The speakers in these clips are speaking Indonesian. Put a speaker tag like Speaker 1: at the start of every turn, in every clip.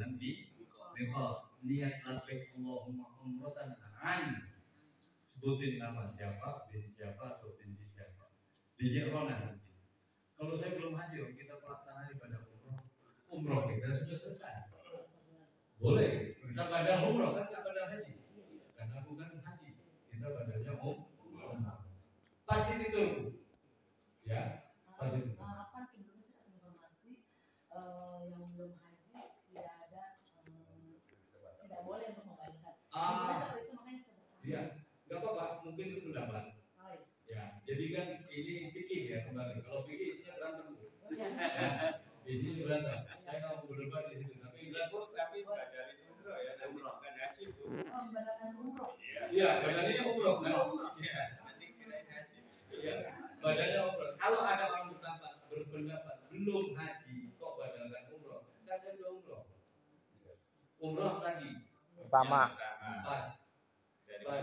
Speaker 1: sembilan di miqat. Niat labbaik Allahumma umratan an. Sebutin nama siapa, bin siapa atau binti siapa. Di Jirona nanti. Kalau saya belum haji, kita pelaksanaan ibadah umroh kita sudah selesai. Boleh, kita badan umroh kan nggak badan haji, karena bukan haji, kita badannya umroh. Pasti ditunggu, ya. Pasti.
Speaker 2: Apa sebelumnya saya informasi yang belum haji tidak ada, tidak boleh untuk membayarkan. Seperti itu makanya saya.
Speaker 1: Iya, nggak apa-apa, mungkin itu pendapat. Ya, jadi kan ini fikih ya kembali. Kalau fikih isinya berantem. Ya, isinya berantem. Saya nggak mau berdebat di situ, tapi jelas kok.
Speaker 3: Tapi dari umroh ya, dari umroh kan haji itu.
Speaker 2: Badan umroh.
Speaker 1: Iya, badannya umroh.
Speaker 3: Iya, nanti kirain haji.
Speaker 1: Iya, badannya umroh. Kalau ada orang berpendapat belum haji kok badankan umroh, kan saya udah umroh. Umroh tadi.
Speaker 4: Pertama.
Speaker 1: Pas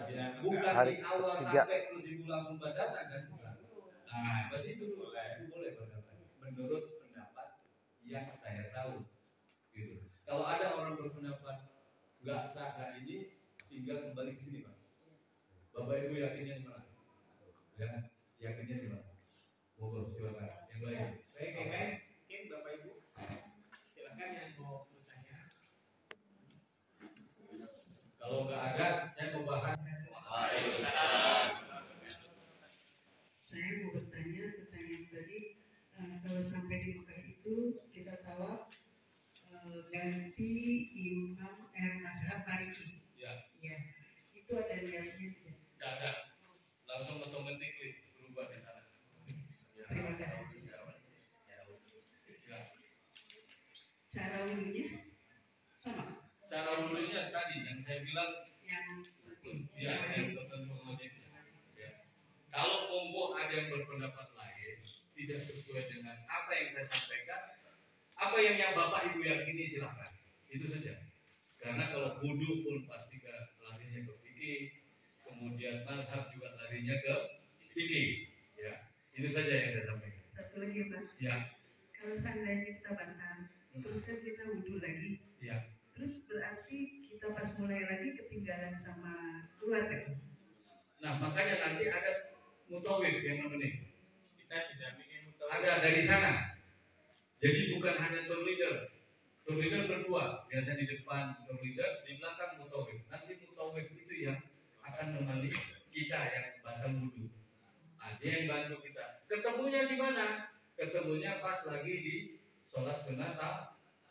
Speaker 1: ya, bukan
Speaker 4: hari
Speaker 1: di awal
Speaker 4: ketiga.
Speaker 1: sampai terus ibu langsung badankan kan sekarang. Nah, pas itu dulu itu boleh badankan. Menurut pendapat yang saya tahu, gitu. Kalau ada orang berpendapat nggak sah kayak ini, tinggal kembali ke sini, Pak. Bapak Ibu yakinnya di mana? Ya, yakinnya di mana? Monggo silakan. Yang lain.
Speaker 3: Baik, Bapak Ibu. Silakan yang mau bertanya.
Speaker 1: Kalau nggak ada, saya mau bahas.
Speaker 5: Saya mau bertanya pertanyaan tadi, kalau sampai di Mekah itu kita tahu ganti imam mazhab Maliki.
Speaker 1: Ya.
Speaker 5: Ya. Itu ada niatnya tidak?
Speaker 1: Nggak ada. Langsung otomatis berubah di sana.
Speaker 5: Terima kasih.
Speaker 1: Ya.
Speaker 5: Cara wudhunya sama?
Speaker 1: Cara wudhunya tadi yang saya bilang
Speaker 5: Yang penting.
Speaker 1: ya,
Speaker 5: Wajib.
Speaker 1: yang tertentu wajib. Ya. Kalau monggo ada yang berpendapat lain tidak sesuai dengan apa yang saya sampaikan, apa yang Bapak Ibu yakini silahkan. Itu saja. Karena kalau wudhu pun pasti larinya ke fikih, kemudian mazhab juga larinya ke fikih. Ya, itu saja yang saya sampaikan.
Speaker 5: Satu lagi Pak.
Speaker 1: Ya.
Speaker 5: Kalau seandainya kita bantan, terus kan kita wudhu lagi.
Speaker 1: Ya.
Speaker 5: Terus berarti kita pas mulai lagi ketinggalan sama keluarga.
Speaker 1: Nah, makanya nanti ada mutawif yang nemenin.
Speaker 3: Kita didampingi mutawif.
Speaker 1: Ada dari sana. Jadi bukan hanya tour leader. Tour leader berdua, biasanya di depan tour leader, di belakang mutawif. Nanti mutawif itu yang akan menemani kita yang bantu wudhu. Nah, dia yang bantu kita. Ketemunya di mana? Ketemunya pas lagi di sholat sunnah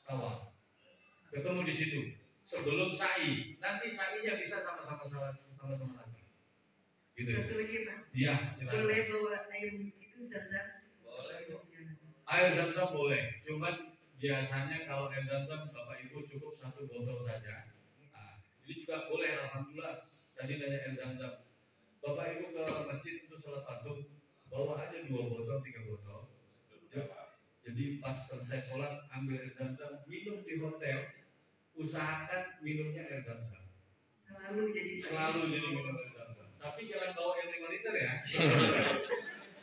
Speaker 1: tawaf. Ketemu di situ sebelum sa'i. Nanti sa'inya bisa sama-sama lagi. Gitu.
Speaker 5: Satu lagi Pak.
Speaker 1: Iya, silakan.
Speaker 5: Boleh bawa air itu zam-zam?
Speaker 1: Boleh. Air zam-zam boleh. Cuman biasanya kalau air zam-zam Bapak Ibu cukup 1 botol saja. Nah, ini juga boleh, alhamdulillah. Tadi nanya air zam-zam. Bapak Ibu ke masjid untuk sholat fardu, bawa aja 2 botol, 3 botol. Jadi pas selesai sholat ambil air zam-zam, minum di hotel, usahakan minumnya air zam-zam.
Speaker 5: Selalu jadi
Speaker 1: minum air zam-zam. Tapi jangan bawa yang 5 liter ya.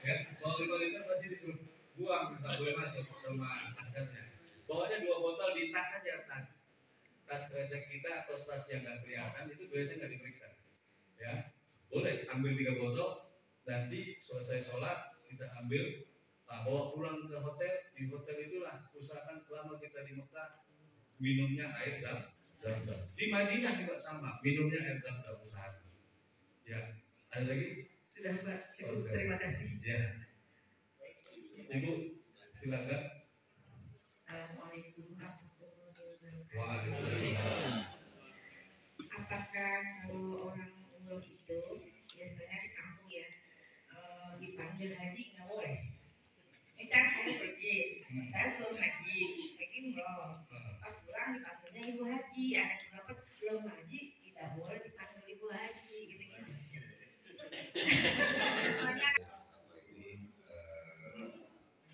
Speaker 1: Ya, bawa 5 liter pasti disuruh buang, nggak boleh masuk sama askarnya. Bawanya 2 botol di tas saja, tas kresek kita atau tas yang nggak kelihatan itu biasanya nggak diperiksa. Ya, boleh ambil 3 botol, nanti selesai sholat kita ambil. Nah, bawa pulang ke hotel, di hotel itulah usahakan selama kita di Mekah minumnya air zam-zam. Di Madinah juga sama, minumnya air zam-zam usahakan. Ya, ada lagi?
Speaker 5: Sudah Pak, cukup. Terima kasih.
Speaker 1: Ya, Ibu silakan.
Speaker 5: Assalamualaikum warahmatullahi wabarakatuh.
Speaker 1: Waalaikumsalam.
Speaker 6: Apakah kalau orang umroh itu biasanya di kampung ya dipanggil haji nggak boleh? Ini kan saya pergi, saya belum haji, lagi umroh. Pas pulang dipanggilnya ibu haji, ada kenapa belum haji tidak boleh dipanggil ibu haji, gitu-gitu.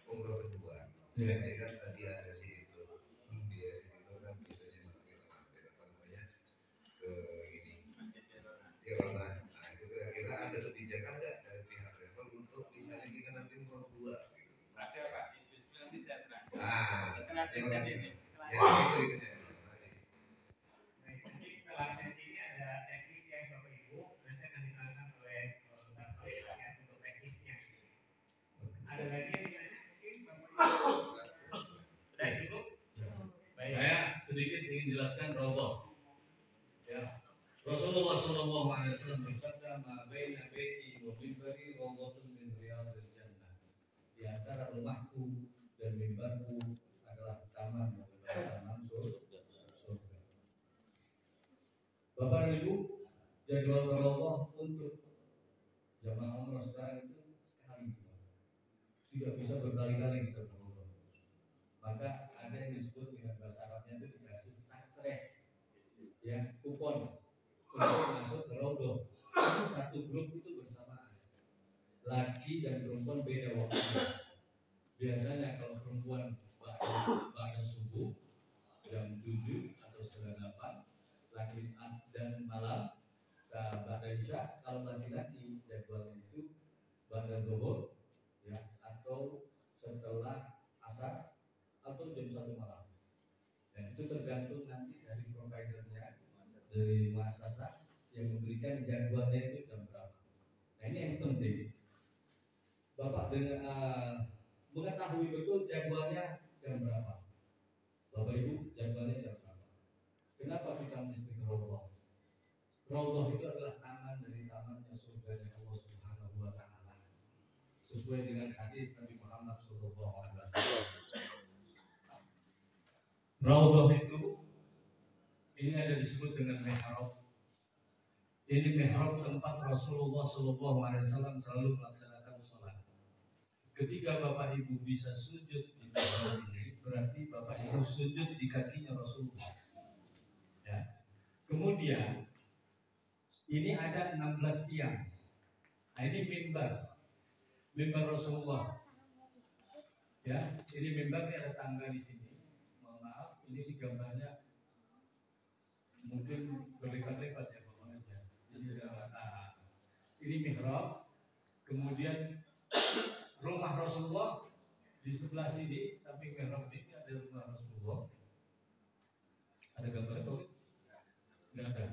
Speaker 7: Umroh kedua. Jadi kan tadi ada sini tuh, dia sini tuh kan biasanya ke ini Cirona. Nah itu kira-kira ada kebijakan nggak dari pihak travel untuk misalnya kita nanti umroh kedua?
Speaker 3: Ada Pak, itu nanti saya terang.
Speaker 7: Setelah
Speaker 3: sesi ini.
Speaker 7: Ya itu ya.
Speaker 1: ingin jelaskan roboh. Ya, Rasulullah SAW bersabda, "Ma baina baiti wa minbari rawdatun min riyadil jannah." Di antara rumahku dan mimbarku adalah taman dari taman surga. Bapak dan Ibu, jadwal roboh untuk jamaah umrah sekarang itu sekali, tidak bisa berkali-kali kita berroboh. Maka ada yang disebut dengan bahasa Arabnya itu dikasih tasreh, ya, kupon untuk masuk ke roboh. Satu grup itu bersamaan, laki dan perempuan beda waktunya. Biasanya kalau perempuan pada subuh jam 7 atau setengah 8, laki dan malam pada isya. Kalau laki-laki jadwalnya itu pada zuhur, ya, atau setelah asar atau jam 1 malam. Dan itu tergantung nanti dari providernya, dari muasasah yang memberikan jadwalnya itu jam berapa. Nah, ini yang penting. Bapak dengan mengetahui betul jadwalnya jam berapa. Bapak Ibu, jadwalnya jam berapa. Kenapa kita mesti ke Raudhah? Raudhah itu adalah taman dari tamannya surganya Allah Subhanahu wa taala. Sesuai dengan hadis Nabi Muhammad SAW. Raudhah itu ini ada disebut dengan mihrab. Ini mihrab tempat Rasulullah SAW selalu melaksanakan sholat. Ketika Bapak Ibu bisa sujud di mihrab ini, berarti Bapak Ibu sujud di kakinya Rasulullah. Ya. Kemudian ini ada 16 tiang. Nah, ini mimbar Rasulullah. Ya, ini mimbar, ada tangga di sini. Mohon maaf, ini gambarnya mungkin berlipat-lipat ya pokoknya. Ini mihrab. Kemudian rumah Rasulullah di sebelah sini, samping mihrab ini ada rumah Rasulullah. Ada gambarnya tuh? Nggak ada.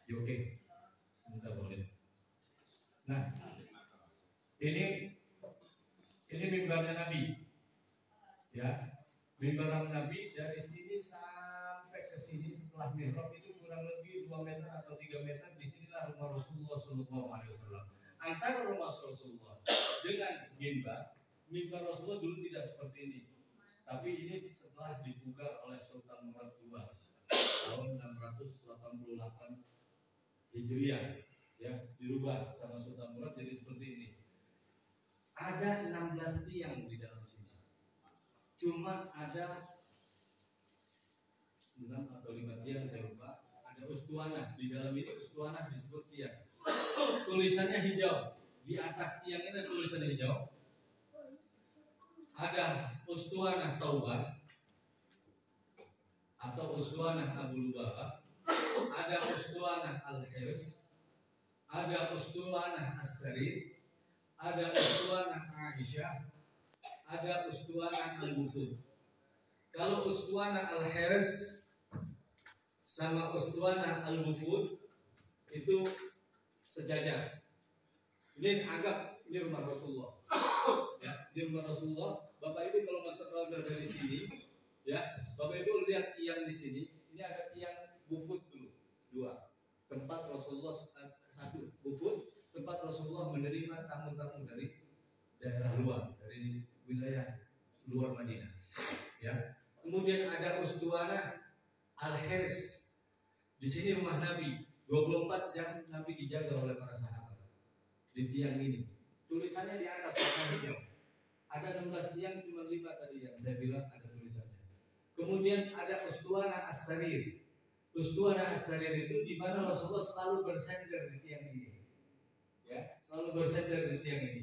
Speaker 1: Ya, oke. Sebentar boleh. Nah, ini mimbarnya Nabi. Ya, mimbar Nabi dari sini sampai ke sini setelah mihrab itu kurang lebih 2 meter atau 3 meter. Di sinilah rumah Rasulullah SAW. Antara rumah Rasulullah dengan mimbar Rasulullah dulu tidak seperti ini. Tapi ini setelah dibuka oleh Sultan Murad II tahun 688 Hijriah, ya, dirubah sama Sultan Murad jadi seperti ini. Ada 16 tiang di dalam sini. Cuma ada 6 atau 5 tiang, saya lupa. Ada ustuanah di dalam ini, ustuanah disebut tiang. Tulisannya hijau. Di atas tiang ini tulisan hijau. Ada ustuanah Taubah atau ustuanah Abu Lubabah, ada ustuanah Al-Hirs, ada ustuanah As-Sarid, ada ustuanah Aisyah, ada ustuanah Al-Wufud. Kalau ustuanah Al-Hirs sama ustuanah Al-Wufud itu sejajar. Ini anggap ini rumah Rasulullah. Ya, ini rumah Rasulullah. Bapak Ibu kalau masuk Raudhah dari sini, ya, Bapak Ibu lihat tiang di sini. Ini ada tiang Wufud dulu, 2. Tempat Rasulullah 1 Wufud, tempat Rasulullah menerima tamu-tamu dari daerah luar, dari wilayah luar Madinah. Ya. Kemudian ada ustuanah Al-Hirs. Di sini rumah Nabi. 24 jam Nabi dijaga oleh para sahabat di tiang ini. Tulisannya di atas warna hijau. Ada 16 tiang, cuma 5 tadi yang saya bilang ada tulisannya. Kemudian ada ustuanah As-Sarir. Ustuanah As-Sarir itu di mana Rasulullah selalu bersandar di tiang ini. Ya, selalu bersandar di tiang ini.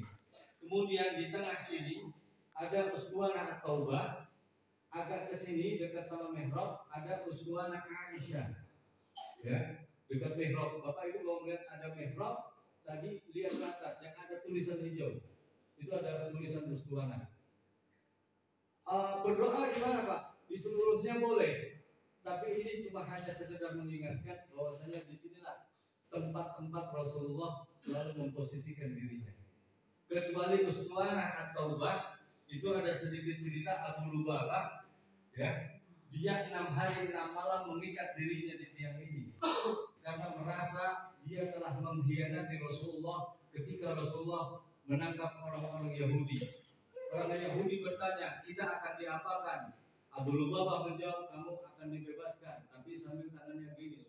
Speaker 1: Kemudian di tengah sini ada ustuanah Taubah. Agak ke sini dekat sama mihrab ada ustuanah Aisyah. Ya, dekat mihrab. Bapak Ibu kalau melihat ada mihrab, tadi lihat ke atas yang ada tulisan hijau. Itu ada tulisan ustuanah. Berdoa di mana, Pak? Di seluruhnya boleh. Tapi ini cuma hanya sekedar mengingatkan bahwasanya di sinilah tempat-tempat Rasulullah selalu memposisikan dirinya. Kecuali ustuanah atau Taubah itu ada sedikit cerita Abu Lubabah, ya. Dia 6 hari 6 malam mengikat dirinya di tiang ini karena merasa dia telah mengkhianati Rasulullah ketika Rasulullah menangkap orang-orang Yahudi. Orang Yahudi bertanya, kita akan diapakan? Abu Lubabah menjawab, kamu akan dibebaskan, tapi sambil tangannya gini.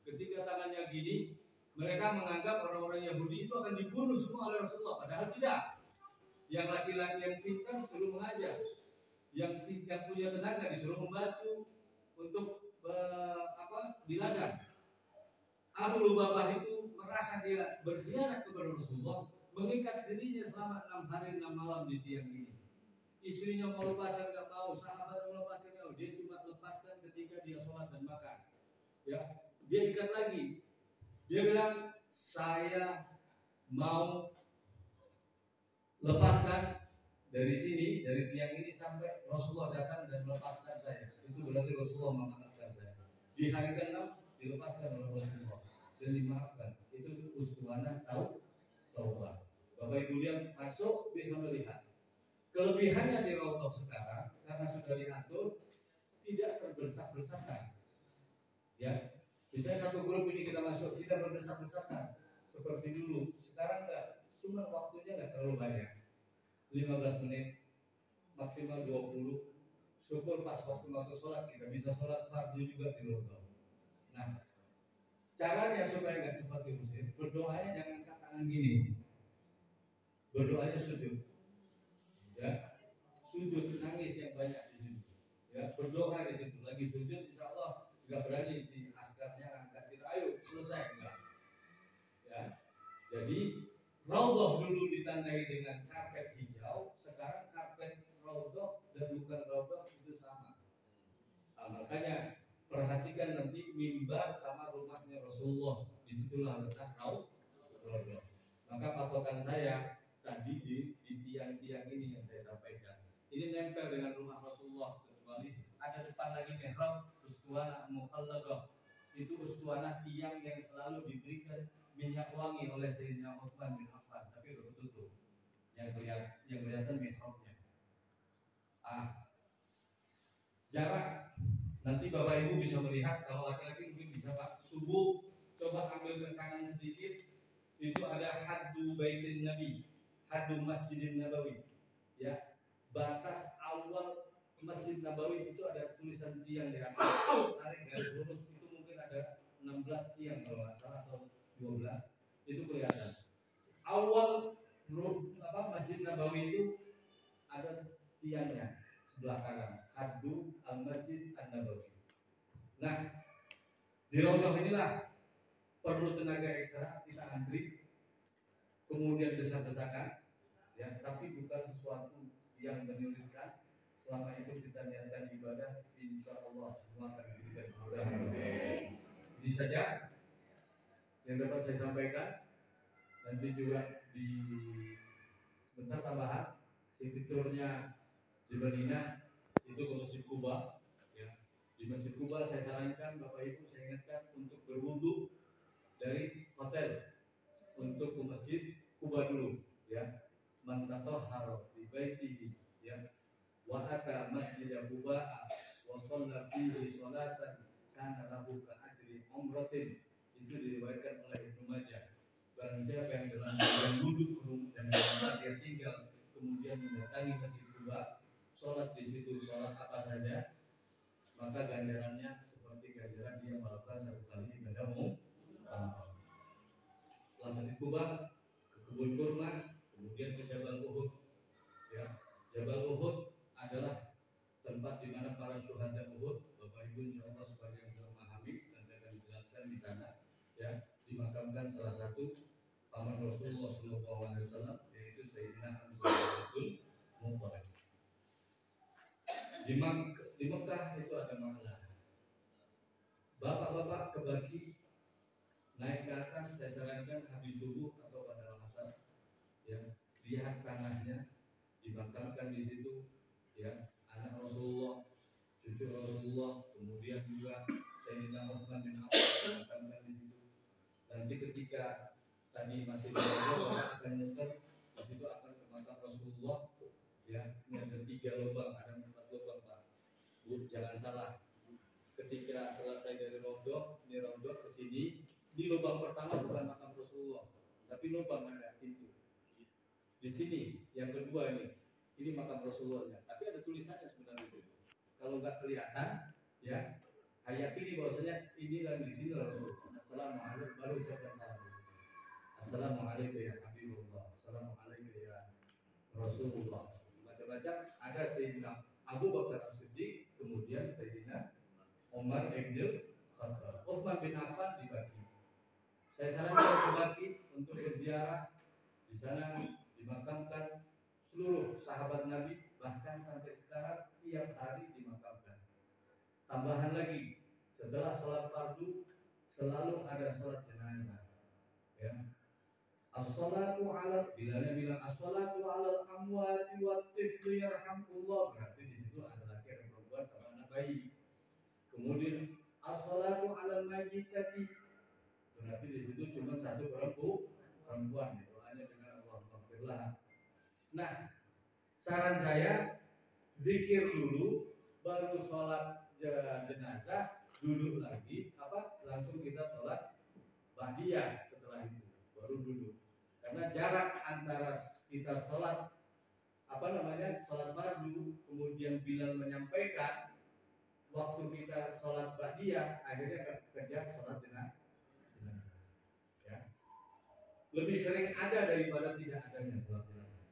Speaker 1: Ketika tangannya gini, mereka menganggap orang-orang Yahudi itu akan dibunuh semua oleh Rasulullah, padahal tidak. Yang laki-laki yang pintar disuruh mengajar, yang punya tenaga disuruh membantu untuk di ladang. Abu Lubabah itu merasa dia berkhianat kepada Rasulullah, mengikat dirinya selama 6 hari 6 malam di tiang ini. Istrinya mau lepaskan nggak mau, sahabat mau lepaskan nggak mau, dia cuma lepaskan ketika dia sholat dan makan. Ya, dia ikat lagi. Dia bilang, saya mau lepaskan dari sini, dari tiang ini sampai Rasulullah datang dan melepaskan saya. Itu berarti Rasulullah memaafkan saya. Di hari ke-6 dilepaskan oleh Rasulullah dan dimaafkan. Itu uskuanah taubah. Bapak Ibu yang masuk bisa melihat kelebihannya di Raudhah sekarang karena sudah diatur tidak terbersak-bersakan. Ya, misalnya satu grup ini kita masuk tidak berdesak-desakan seperti dulu. Sekarang enggak, cuma waktunya enggak terlalu banyak. 15 menit maksimal 20. Syukur pas waktu sholat kita bisa sholat fardu juga di Raudhah. Nah, caranya supaya nggak cepat diusir, berdoanya jangan angkat tangan gini, berdoanya sujud, ya, sujud nangis yang banyak di situ, ya, berdoa di situ, lagi sujud, insya Allah nggak berani si askarnya angkat kita, ayo selesai enggak, ya. Jadi Raudhah dulu ditandai dengan karpet hijau, sekarang karpet Raudhah dan bukan Raudhah itu sama. Nah, makanya perhatikan nanti mimbar sama rumahnya Rasulullah, disitulah letak Raudhah. Maka patokan saya tadi di tiang-tiang ini yang saya sampaikan. Ini nempel dengan rumah Rasulullah, kecuali ada depan lagi mihrab ustuanah mukhallaqah. Itu ustuanah tiang yang selalu diberikan minyak wangi oleh Sayyidina Utsman bin Affan, tapi udah tertutup. Yang kelihatan mihrabnya. Jarak nanti Bapak Ibu bisa melihat, kalau laki-laki mungkin bisa Pak, subuh coba ambil ke kanan sedikit, itu ada haddu baitin Nabi, haddu Masjidin Nabawi, ya, batas awal Masjid Nabawi itu ada tulisan tiang di atas, tarik garis lurus itu mungkin ada 16 tiang kalau nggak salah atau 12, itu kelihatan. Awal Masjid Nabawi itu ada tiangnya sebelah kanan, haddu al-Masjid an-Nabawi. Nah, di Raudhah inilah perlu tenaga ekstra, kita antri, kemudian desak-desakan, ya, tapi bukan sesuatu yang menyulitkan. Selama itu kita niatkan ibadah, insya Allah semua akan diberikan kemudahan. Ini saja yang dapat saya sampaikan. Nanti juga di sebentar tambahan, siturnya di Madinah itu ke Masjid Quba, ya. Di Masjid Quba saya sarankan Bapak Ibu, saya ingatkan untuk berwudu dari hotel untuk ke Masjid Quba dulu, ya. Man tatahhara fi baitihi, ya, wa ata Masjid Quba wa shalla fihi sholatan kana lahu ka ajri umratin. Itu diriwayatkan oleh Ibnu Majah. Barang siapa yang dalam duduk dan dia tinggal kemudian mendatangi Masjid Quba, sholat di situ, sholat apa saja, maka ganjarannya seperti ganjaran dia melakukan 1 kali ibadah umum. Setelah Masjid Quba, ke kebun kurma, kemudian ke Jabal Uhud. Ya, Jabal Uhud adalah tempat di mana para syuhada Uhud, Bapak Ibu insya Allah sebagian sudah memahami, nanti akan dijelaskan di sana, ya, dimakamkan salah satu paman Rasulullah SAW, yaitu Sayyidina Hamzah bin Muttalib. Di Mekah itu ada maklah. Bapak-bapak kebaki naik ke atas, saya sarankan habis subuh atau pada asar, ya, lihat tanahnya, dimakamkan di situ, ya, anak Rasulullah, cucu Rasulullah, kemudian juga Sayyidina Utsman bin Affan dimakamkan di situ. Nanti ketika tadi masih akan muter, di situ akan ke makam Rasulullah, ya, ini ada 3 lubang, ada 4 lubang Pak. Bu, jangan salah. Ketika selesai dari rondo, ini rondo ke sini, di lubang pertama bukan makam Rasulullah, tapi lubang ada pintu. Di sini, yang kedua ini makam Rasulullahnya. Tapi ada tulisannya sebenarnya itu. Kalau nggak kelihatan, ya, yakini bahwasanya inilah di sini Rasulullah. Assalamualaikum, baru ucapkan salam di sini. Assalamualaikum ya Habibullah. Assalamualaikum ya Rasulullah. Baca-baca ada Sayyidina Abu Bakar As-Siddiq, kemudian Sayyidina Umar ibn Khattab. Utsman bin Affan dibagi. Saya sarankan dibagi untuk berziarah di sana, dimakamkan seluruh sahabat Nabi, bahkan sampai sekarang tiap hari dimakamkan. Tambahan lagi, setelah sholat fardu selalu ada sholat jenazah. Ya. As-salatu ala, bilangnya bilang as-salatu ala amwati wa tifli yarhamullah, berarti di situ ada laki dan perempuan sama anak bayi. Kemudian as-salatu ala mayyitati, berarti di situ cuma satu perempuan, doanya dengan Allah maghfirlah. Nah, saran saya zikir dulu, baru sholat jenazah, duduk lagi, langsung kita sholat ba'diyah setelah itu, baru duduk. Karena jarak antara kita sholat sholat fardu, kemudian Bilal menyampaikan, waktu kita sholat ba'diyah, akhirnya kejar sholat jenazah. Ya. Lebih sering ada daripada tidak adanya sholat jenazah.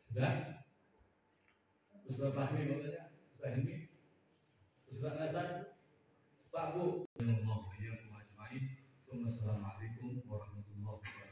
Speaker 1: Sudah? Ustaz Fahmi maksudnya, Ustaz Hilmi, Ustaz Hasan, Pak Bu. Assalamualaikum warahmatullahi wabarakatuh.